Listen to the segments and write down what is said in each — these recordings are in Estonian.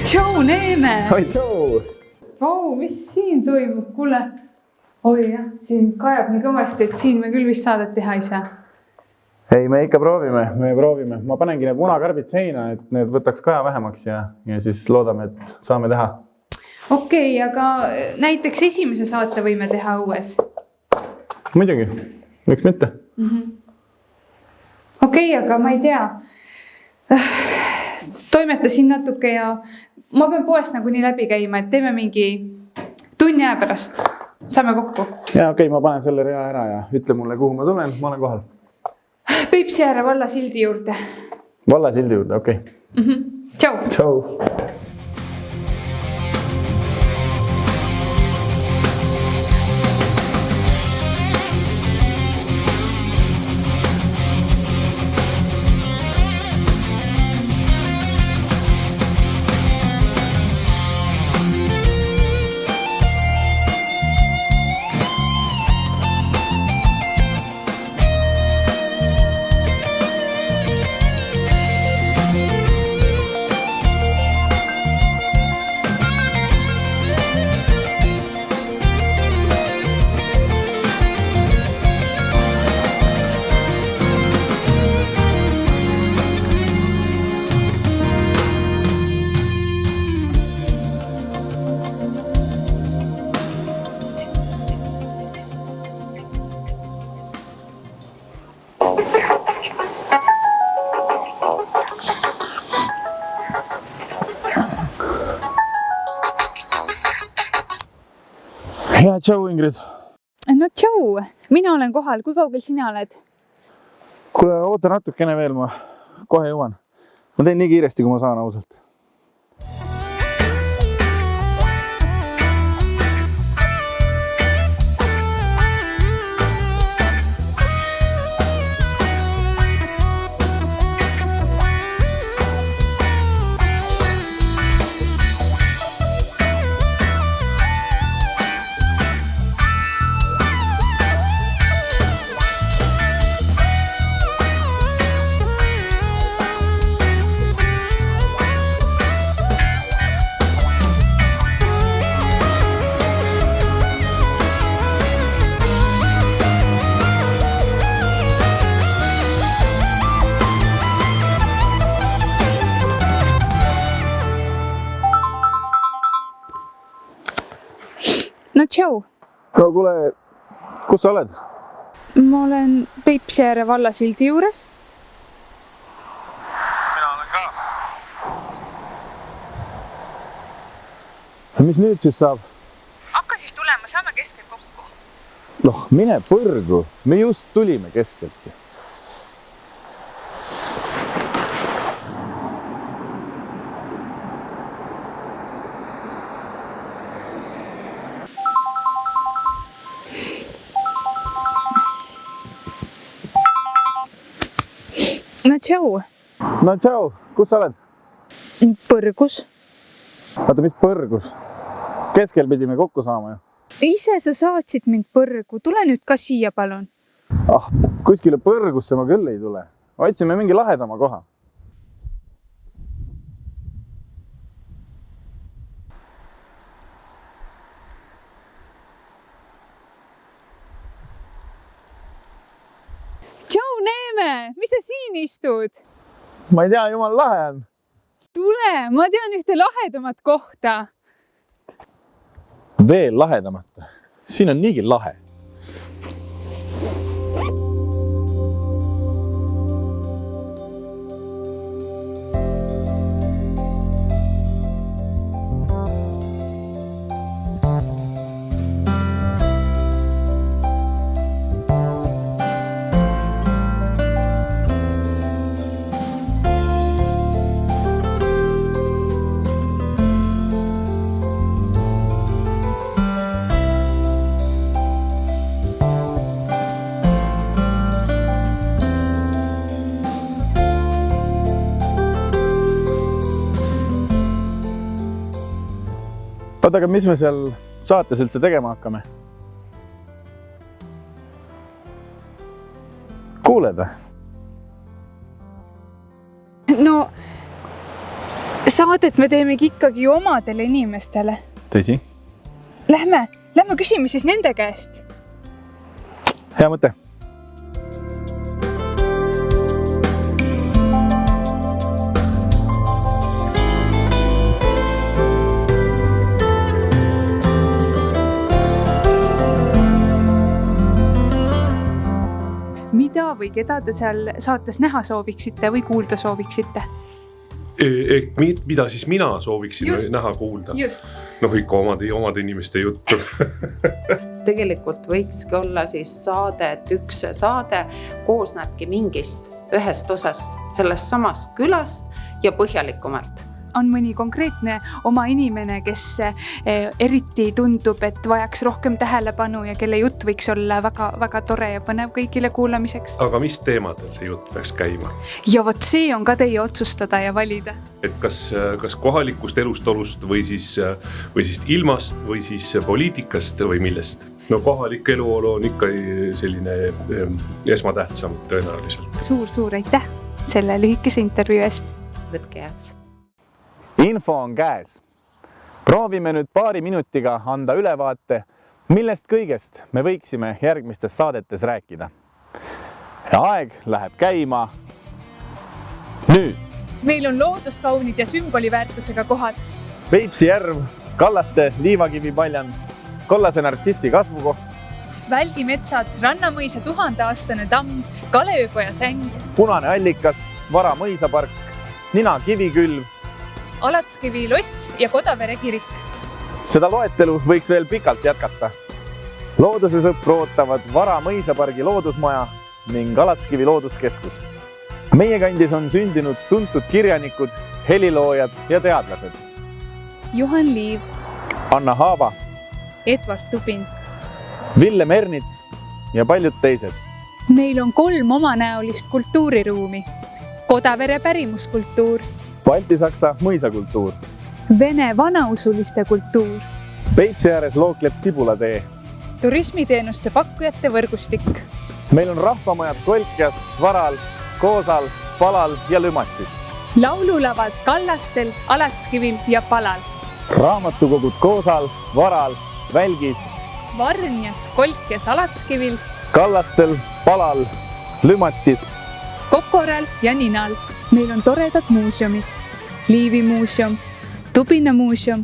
Tšau, Neeme! Oi, tšau! Vau, mis siin toimub? Kuule, oi jah, siin kajab nii kõvasti, et siin me küll vist saadet teha ei saa. Ei, me ikka proovime. Ma panengi need munakarbid seina, et need võtaks kaja vähemaks ja siis loodame, et saame teha. Okei, aga näiteks esimese saate võime teha õues. Muidugi, miks mitte? Okei, aga ma ei tea. Toimetasin natuke ja ma pean poest nagu nii läbi käima, et teeme mingi tunni aja pärast. Saame kokku. Ja okei, ma panen selle rea ära ja ütle mulle, kuhu ma tulen. Ma olen kohal. Peipsiääre valla sildi juurde. Valla sildi juurde, okei. Tšau! Tšau! Hea, tšau, Ingrid. No tšau, mina olen kohal. Kui kaugel sina oled? Kuule, oota natukene veel, ma kohe jõuan. Ma teen nii kiiresti, kui ma saan ausalt. No tšau! No kuule, kus sa oled? Ma olen Peipsiääre valla sildi juures. Mina olen ka. Mis nüüd siis saab? Hakka siis tulema, saame keskel kokku. Noh, mine põrgu. Me just tulime keskeltki. No tšau! No tšau, kus sa oled? Põrgus. Vaata, mis põrgus? Keskel pidime kokku saama ju. Ise sa saatsid mind põrgu. Tule nüüd ka siia, palun. Kuskile põrgusse ma küll ei tule. Otsime mingi lahedama koha. Tšau, Neeme! Mis sa siin istud? Ma ei tea, jumal lahe on. Tule, ma tean ühte lahedamat kohta. Veel lahedamat. Siin on niigi lahe. Oota, aga mis me seal saates üldse tegema hakkame? Kuuled? No, Saadet me teemegi ikkagi omadele inimestele. Tõsi? Lähme küsime siis nende käest. Hea mõte. Mida või keda te seal saates näha sooviksite või kuulda sooviksite? Mida siis mina sooviksin näha kuulda? Just. Ikka omade inimeste juttu. Tegelikult võikski olla siis saade, et üks saade koosnebki mingist ühest osast, sellest samast külast ja põhjalikumalt. On mõni konkreetne oma inimene, kes eriti tundub, et vajaks rohkem tähelepanu ja kelle jutt võiks olla väga, väga tore ja põnev kõigile kuulamiseks. Aga mis teemadel see jutt peaks käima? Ja vot see on ka teie otsustada ja valida. Et kas kohalikust elustolust või siis ilmast või siis poliitikast või millest? Kohalik eluolu on ikka selline esmatähtsam tõenäoliselt. Suur aitäh selle lühikese intervjuu eest. Võtke jääks. Info on käes. Proovime nüüd paari minutiga anda ülevaate, millest kõigest me võiksime järgmistes saadetes rääkida. Ja aeg läheb käima nüüd. Meil on looduskaunid ja sümboliväärtusega kohad. Peipsi järv, Kallaste liivakivi paljand, kollase nartsissi kasvukoht, Välgimetsad, Rannamõisa 1000-aastane tamm, Kalevipoja säng, Punane allikas, Vara mõisapark, Nina kivikülv, Alatskivi loss ja Kodavere kirik. Seda loetelu võiks veel pikalt jätkata. Looduse sõpru ootavad Vara mõisapargi loodusmaja ning Alatskivi looduskeskus. Meie kandis on sündinud tuntud kirjanikud, heliloojad ja teadlased. Juhan Liiv, Anna Haava, Edward Tubin. Villem Ernits ja paljud teised. Meil on 3 omanäolist kultuuriruumi. Kodavere pärimuskultuur, Balti-Saksa mõisakultuur, Vene vanausuliste kultuur, Peipsi ääres lookleb Sibulatee, turismiteenuste pakkujate võrgustik. Meil on rahvamajad Kolkjas, Varal, Koosal, Palal ja Lümatis. Laululavad Kallastel, Alatskivil ja Palal. Raamatukogud Koosal, Varal, Välgis, Varnjas, Kolkjas, Alatskivil, Kallastel, Palal, Lümatis, Kokoral ja Ninal. Meil on toredad muuseumid. Liivi muuseum, Tubina muuseum,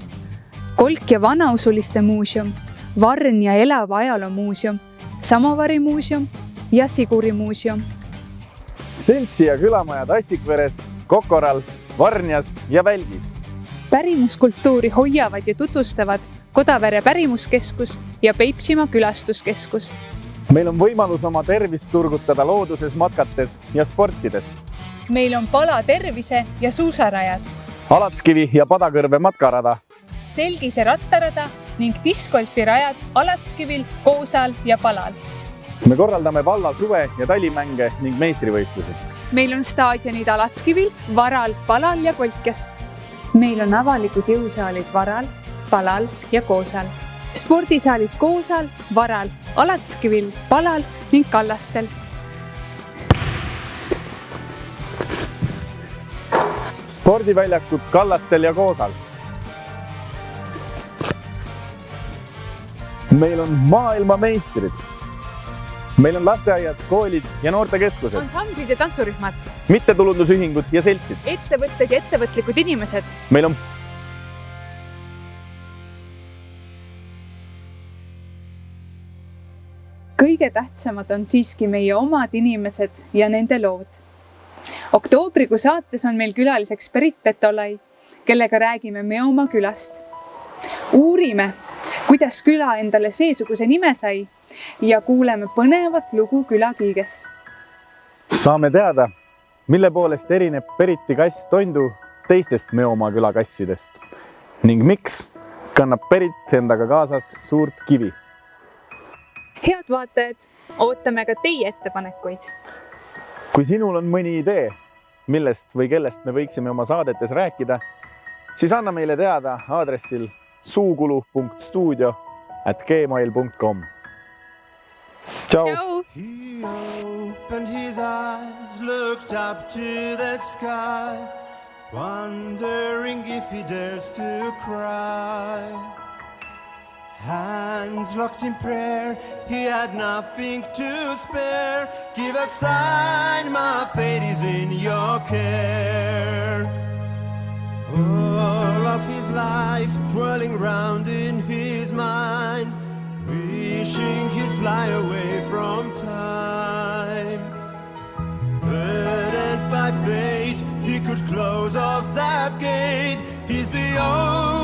Kolk ja vanausuliste muuseum, Varn ja elava ajaloo muuseum, Samovari muuseum ja Siguri muuseum. Seltsi ja külamajad Assikveres, Kokoral, Varnjas ja Välgis. Pärimuskultuuri hoiavad ja tutvustavad Kodavere pärimuskeskus ja Peipsimaa külastuskeskus. Meil on võimalus oma tervist turgutada looduses matkates ja sportides. Meil on Pala tervise ja suusarajad, Alatskivi ja Padakõrve matkarada, Selgise rattarada ning discgolfirajad Alatskivil, Koosal ja Palal. Me korraldame valla suve- ja talimänge ning meistrivõistlusi. Meil on staadionid Alatskivil, Varal, Palal ja Kolkjas. Meil on avalikud jõusaalid Varal, Palal ja Koosal. Spordisaalid Koosal, Varal, Alatskivil, Palal ning Kallastel. Spordiväljakud Kallastel ja Koosal. Meil on maailmameistrid. Meil on lasteaiad, koolid ja noortekeskused. Ansamblid ja tantsurühmad. Mittetulundusühingud ja seltsid. Ettevõtted ja ettevõtlikud inimesed. Meil on Kõige tähtsamad on siiski meie omad inimesed ja nende lood. Oktoobrikuu saates on meil külaliseks Berit Petolai, kellega räägime Meomaa külast. Uurime, kuidas küla endale seesuguse nime sai ja kuuleme põnevat lugu külakiigest. Saame teada, mille poolest erineb Beriti kass Tondu teistest Meomaa küla kassidest ning miks kannab Berit endaga kaasas suurt kivi. Head vaatajad, ootame ka teie ettepanekuid. Kui sinul on mõni idee, millest või kellest me võiksime oma saadetes rääkida, siis anna meile teada aadressil suukulu.stuudio@gmail.com. Ciao! Ciao! He opened his eyes, looked up to the sky. wondering if he dares to cry. Hands locked in prayer, he had nothing to spare. Give a sign, my fate is in your care. All of his life twirling round in his mind, wishing he'd fly away from time. Burdened by fate, he could close off that gate. He's the only